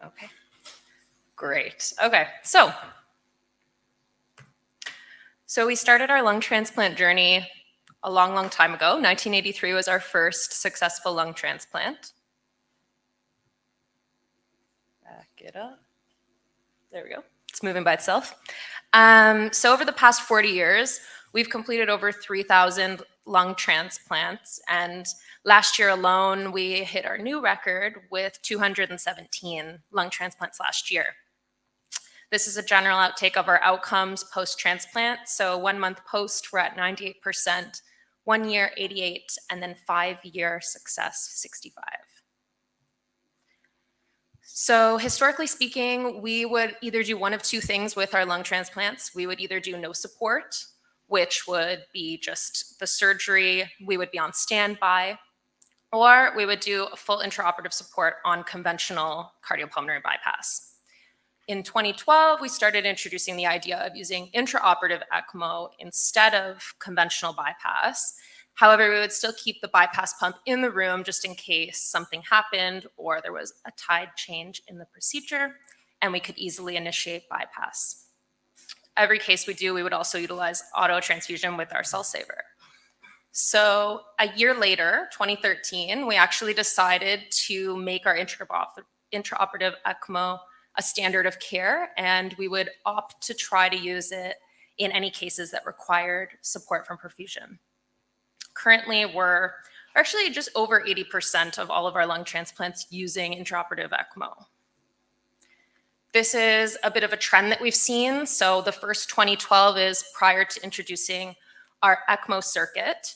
Okay, great. Okay, so we started our lung transplant journey a long, long time ago. 1983 was our first successful lung transplant. Back it up. There we go. It's moving by itself. So over the past 40 years, we've completed over 3,000 lung transplants. And last year alone, we hit our new record with 217 lung transplants last year. This is a general outtake of our outcomes post-transplant. So 1 month post, we're at 98%, 1 year 88%, and then 5-year success 65%. So historically speaking, we would either do one of two things with our lung transplants. We would either do no support, which would be just the surgery, we would be on standby, or we would do a full intraoperative support on conventional cardiopulmonary bypass. In 2012, we started introducing the idea of using intraoperative ECMO instead of conventional bypass. However, we would still keep the bypass pump in the room just in case something happened or there was a tide change in the procedure, and we could easily initiate bypass. Every case we do, we would also utilize auto transfusion with our cell saver. So a year later, 2013, we actually decided to make our intraoperative ECMO a standard of care, and we would opt to try to use it in any cases that required support from perfusion. Currently, we're actually just over 80% of all of our lung transplants using intraoperative ECMO. This is a bit of a trend that we've seen. So the first 2012 is prior to introducing our ECMO circuit,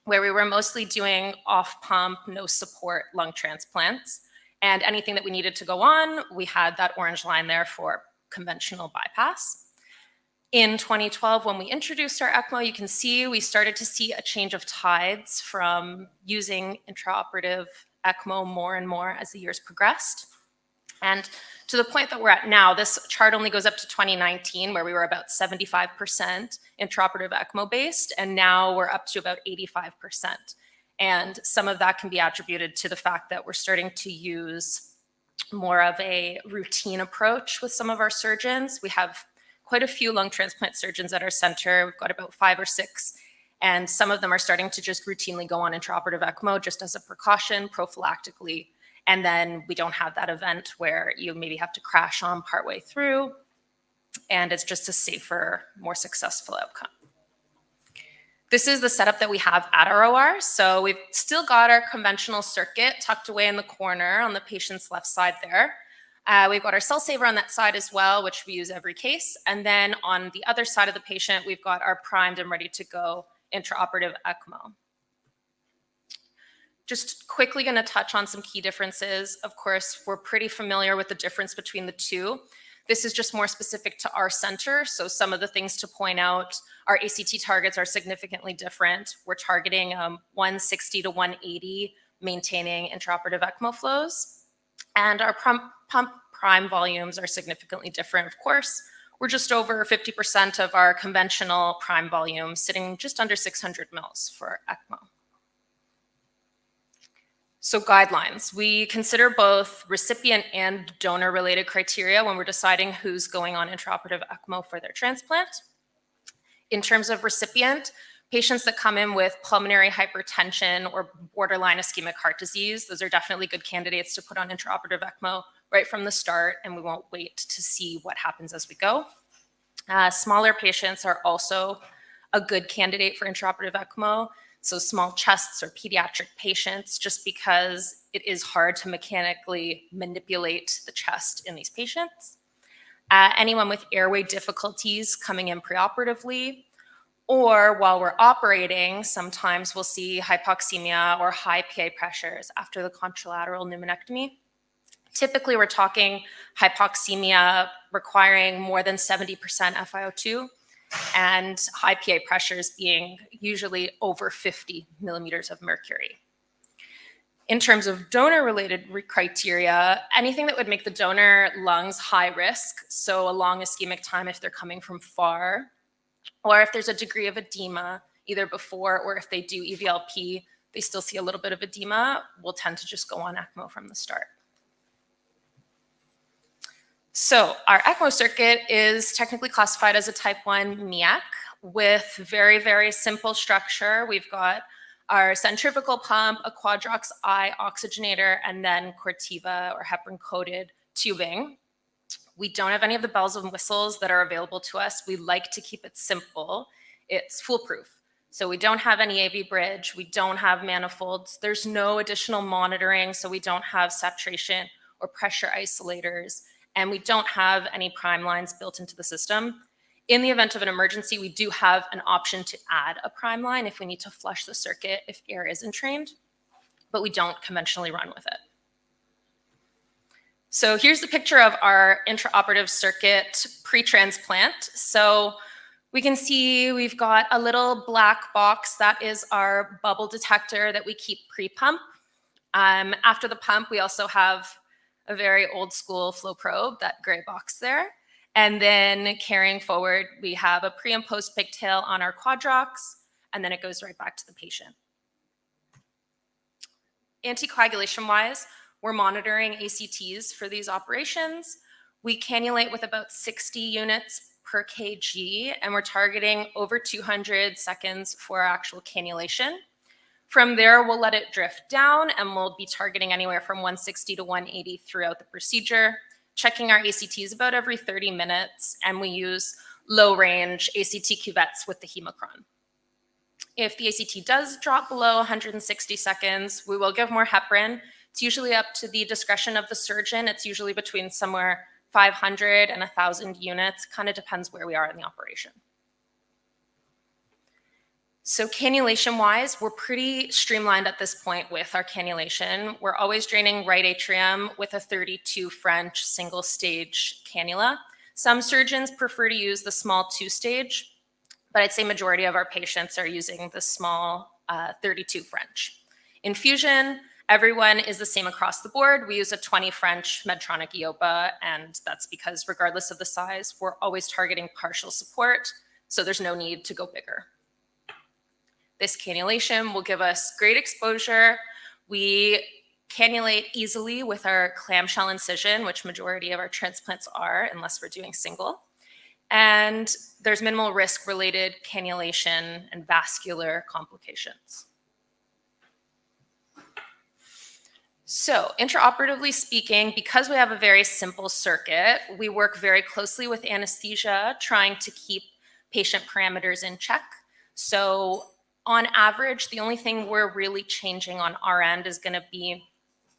where we were mostly doing off-pump, no support lung transplants. And anything that we needed to go on, we had that orange line there for conventional bypass. In 2012, when we introduced our ECMO, you can see we started to see a change of tides from using intraoperative ECMO more and more as the years progressed. And to the point that we're at now, this chart only goes up to 2019, where we were about 75% intraoperative ECMO based, and now we're up to about 85%. And some of that can be attributed to the fact that we're starting to use more of a routine approach with some of our surgeons. We have quite a few lung transplant surgeons at our center. We've got about 5 or 6, and some of them are starting to just routinely go on intraoperative ECMO just as a precaution, prophylactically. And then we don't have that event where you maybe have to crash on partway through, and it's just a safer, more successful outcome. This is the setup that we have at our OR. So we've still got our conventional circuit tucked away in the corner on the patient's left side there. We've got our cell saver on that side as well, which we use every case. And then on the other side of the patient, we've got our primed and ready to go intraoperative ECMO. Just quickly going to touch on some key differences. Of course, we're pretty familiar with the difference between the two. This is just more specific to our center. So some of the things to point out, our ACT targets are significantly different. We're targeting 160 to 180, maintaining intraoperative ECMO flows. And our pump prime volumes are significantly different, of course. We're just over 50% of our conventional prime volume, sitting just under 600 mils for ECMO. So guidelines. We consider both recipient and donor-related criteria when we're deciding who's going on intraoperative ECMO for their transplant. In terms of recipient, patients that come in with pulmonary hypertension or borderline ischemic heart disease, those are definitely good candidates to put on intraoperative ECMO right from the start, and we won't wait to see what happens as we go. Smaller patients are also a good candidate for intraoperative ECMO. So small chests or pediatric patients, just because it is hard to mechanically manipulate the chest in these patients. Anyone with airway difficulties coming in preoperatively, or while we're operating, sometimes we'll see hypoxemia or high PA pressures after the contralateral pneumonectomy. Typically, we're talking hypoxemia requiring more than 70% FiO2, and high PA pressures being usually over 50 millimeters of mercury. In terms of donor-related criteria, anything that would make the donor lungs high risk, so a long ischemic time if they're coming from far, or if there's a degree of edema, either before or if they do EVLP, they still see a little bit of edema, we'll tend to just go on ECMO from the start. So our ECMO circuit is technically classified as a Type I MiECC with very, very simple structure. We've got our centrifugal pump, a quadrox I oxygenator, and then Corteva or heparin-coated tubing. We don't have any of the bells and whistles that are available to us. We like to keep it simple. It's foolproof. So we don't have any AV bridge. We don't have manifolds. There's no additional monitoring, so we don't have saturation or pressure isolators, and we don't have any prime lines built into the system. In the event of an emergency, we do have an option to add a prime line if we need to flush the circuit if air isn't trained, but we don't conventionally run with it. So here's the picture of our intraoperative circuit pre-transplant. So we can see we've got a little black box that is our bubble detector that we keep pre-pump. After the pump, we also have a very old school flow probe, that gray box there. And then carrying forward, we have a pre and post pigtail on our quadrox, and then it goes right back to the patient. Anticoagulation-wise, we're monitoring ACTs for these operations. We cannulate with about 60 units per kg, and we're targeting over 200 seconds for our actual cannulation. From there, we'll let it drift down, and we'll be targeting anywhere from 160 to 180 throughout the procedure, checking our ACTs about every 30 minutes, and we use low-range ACT cuvettes with the hemocron. If the ACT does drop below 160 seconds, we will give more heparin. It's usually up to the discretion of the surgeon. It's usually between somewhere 500 and 1,000 units, kind of depends where we are in the operation. So cannulation-wise, we're pretty streamlined at this point with our cannulation. We're always draining right atrium with a 32 French single-stage cannula. Some surgeons prefer to use the small 2-stage, but I'd say majority of our patients are using the small 32 French. Infusion, everyone is the same across the board. We use a 20 French Medtronic Iopa, and that's because regardless of the size, we're always targeting partial support, so there's no need to go bigger. This cannulation will give us great exposure. We cannulate easily with our clamshell incision, which majority of our transplants are, unless we're doing single. And there's minimal risk-related cannulation and vascular complications. So intraoperatively speaking, because we have a very simple circuit, we work very closely with anesthesia, trying to keep patient parameters in check. So on average, the only thing we're really changing on our end is going to be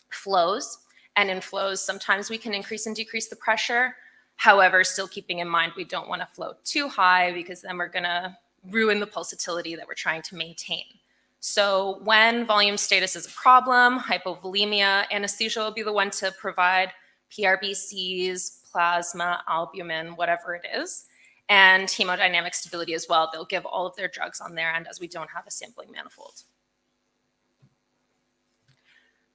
flows. And in flows, sometimes we can increase and decrease the pressure. However, still keeping in mind we don't want to flow too high because then we're going to ruin the pulsatility that we're trying to maintain. So when volume status is a problem, hypovolemia, anesthesia will be the one to provide PRBCs, plasma, albumin, whatever it is, and hemodynamic stability as well. They'll give all of their drugs on their end as we don't have a sampling manifold.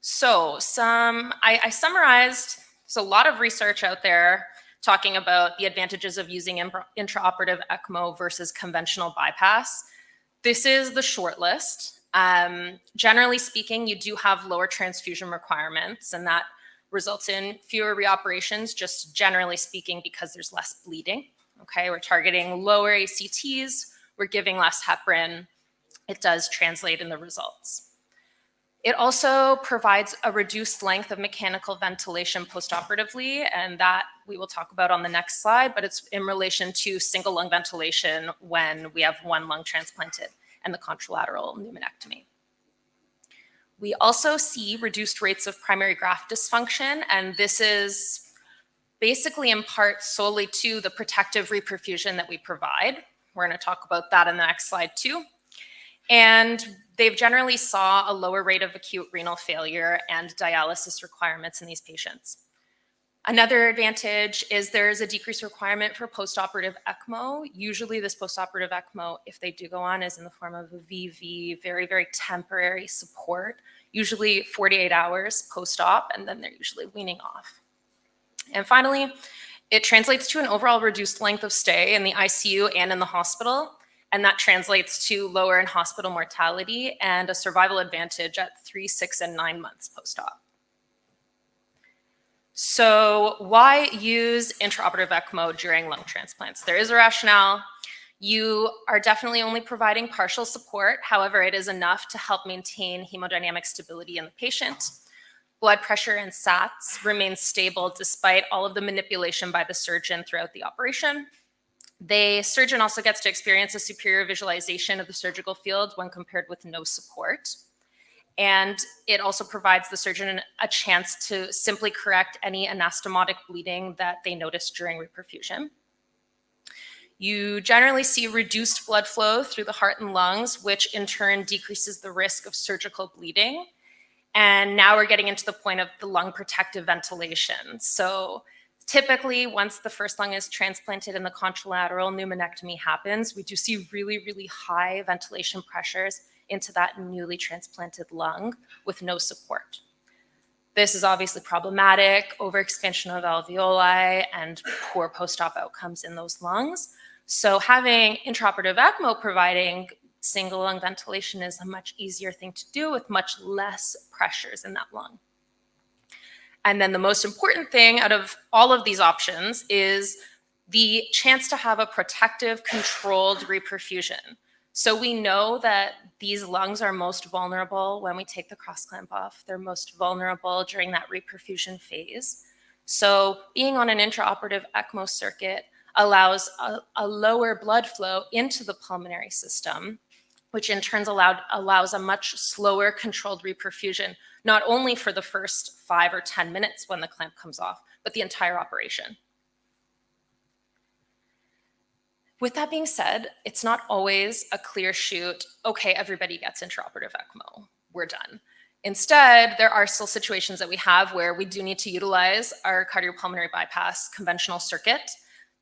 So I summarized, there's a lot of research out there talking about the advantages of using intraoperative ECMO versus conventional bypass. This is the short list. Generally speaking, you do have lower transfusion requirements, and that results in fewer reoperations, just generally speaking, because there's less bleeding. Okay, we're targeting lower ACTs, we're giving less heparin. It does translate in the results. It also provides a reduced length of mechanical ventilation postoperatively, and that we will talk about on the next slide, but it's in relation to single lung ventilation when we have one lung transplanted and the contralateral pneumonectomy. We also see reduced rates of primary graft dysfunction, and this is basically in part solely to the protective reperfusion that we provide. We're going to talk about that in the next slide too. And they've generally saw a lower rate of acute renal failure and dialysis requirements in these patients. Another advantage is there's a decreased requirement for postoperative ECMO. Usually this postoperative ECMO, if they do go on, is in the form of a VV, very, very temporary support, usually 48 hours post-op, and then they're usually weaning off. And finally, it translates to an overall reduced length of stay in the ICU and in the hospital, and that translates to lower in-hospital mortality and a survival advantage at 3, 6, and 9 months post-op. So why use intraoperative ECMO during lung transplants? There is a rationale. You are definitely only providing partial support. However, it is enough to help maintain hemodynamic stability in the patient. Blood pressure and SATs remain stable despite all of the manipulation by the surgeon throughout the operation. The surgeon also gets to experience a superior visualization of the surgical field when compared with no support. And it also provides the surgeon a chance to simply correct any anastomotic bleeding that they notice during reperfusion. You generally see reduced blood flow through the heart and lungs, which in turn decreases the risk of surgical bleeding. And now we're getting into the point of the lung protective ventilation. So typically, once the first lung is transplanted and the contralateral pneumonectomy happens, we do see really, really high ventilation pressures into that newly transplanted lung with no support. This is obviously problematic, overexpansion of alveoli and poor post-op outcomes in those lungs. So having intraoperative ECMO providing single lung ventilation is a much easier thing to do with much less pressures in that lung. And then the most important thing out of all of these options is the chance to have a protective, controlled reperfusion. So we know that these lungs are most vulnerable when we take the cross clamp off. They're most vulnerable during that reperfusion phase. So being on an intraoperative ECMO circuit allows a lower blood flow into the pulmonary system, which in turn allows a much slower controlled reperfusion, not only for the first 5 or 10 minutes when the clamp comes off, but the entire operation. With that being said, it's not always a clear shoot, okay, everybody gets intraoperative ECMO, we're done. Instead, there are still situations that we have where we do need to utilize our cardiopulmonary bypass conventional circuit.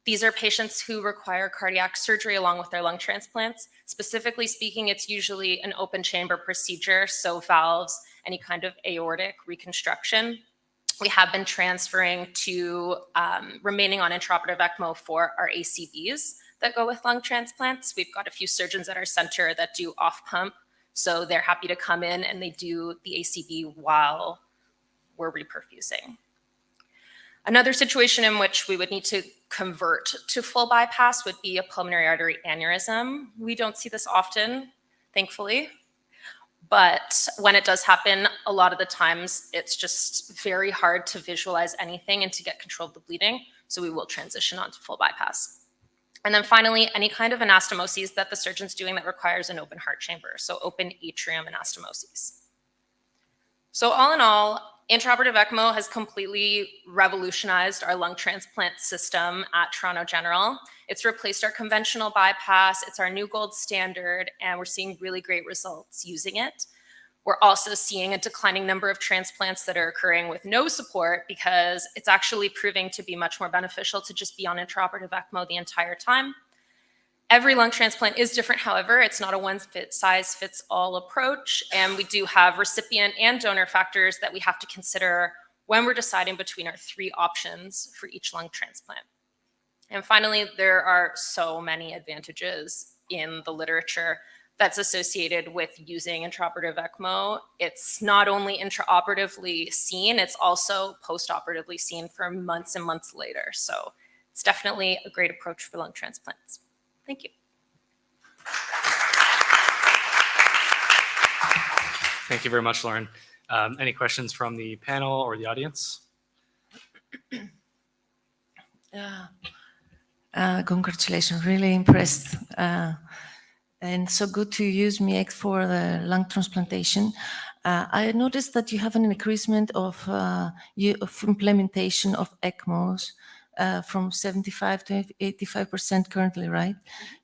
These are patients who require cardiac surgery along with their lung transplants. Specifically speaking, it's usually an open chamber procedure, so valves, any kind of aortic reconstruction. We have been transferring to remaining on intraoperative ECMO for our ACVs that go with lung transplants. We've got a few surgeons at our center that do off pump, so they're happy to come in and they do the ACV while we're reperfusing. Another situation in which we would need to convert to full bypass would be a pulmonary artery aneurysm. We don't see this often, thankfully, but when it does happen, a lot of the times it's just very hard to visualize anything and to get control of the bleeding, so we will transition on to full bypass. And then finally, any kind of anastomosis that the surgeon's doing that requires an open heart chamber, so open atrium anastomosis. So all in all, intraoperative ECMO has completely revolutionized our lung transplant system at Toronto General. It's replaced our conventional bypass, it's our new gold standard, and we're seeing really great results using it. We're also seeing a declining number of transplants that are occurring with no support because it's actually proving to be much more beneficial to just be on intraoperative ECMO the entire time. Every lung transplant is different, however. It's not a one-size-fits-all approach, and we do have recipient and donor factors that we have to consider when we're deciding between our 3 options for each lung transplant. And finally, there are so many advantages in the literature that's associated with using intraoperative ECMO. It's not only intraoperatively seen, it's also postoperatively seen for months and months later. So it's definitely a great approach for lung transplants. Thank you. Thank you very much, Lauren. Any questions from the panel or the audience? Congratulations, really impressed. And so good to use MiECC for the lung transplantation. I noticed that you have an increasement of implementation of ECMOs from 75 to 85% currently, right?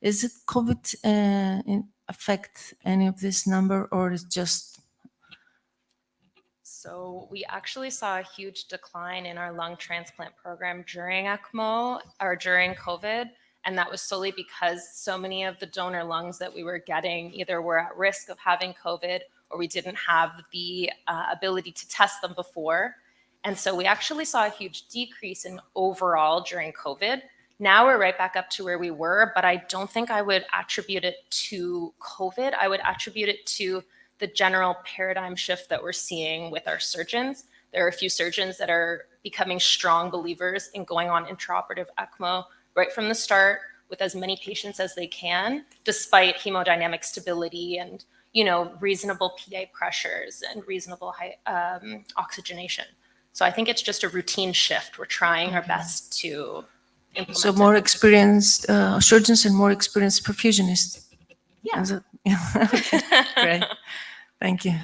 Is it COVID affect any of this number, or is just? So we actually saw a huge decline in our lung transplant program during ECMO or during COVID. And that was solely because so many of the donor lungs that we were getting either were at risk of having COVID or we didn't have the ability to test them before. And so we actually saw a huge decrease in overall during COVID. Now we're right back up to where we were, but I don't think I would attribute it to COVID. I would attribute it to the general paradigm shift that we're seeing with our surgeons. There are a few surgeons that are becoming strong believers in going on intraoperative ECMO right from the start with as many patients as they can, despite hemodynamic stability and, reasonable PA pressures and reasonable oxygenation. So I think it's just a routine shift. We're trying our best to implement. So more experienced surgeons and more experienced perfusionists. Yeah. Okay, great. Thank you.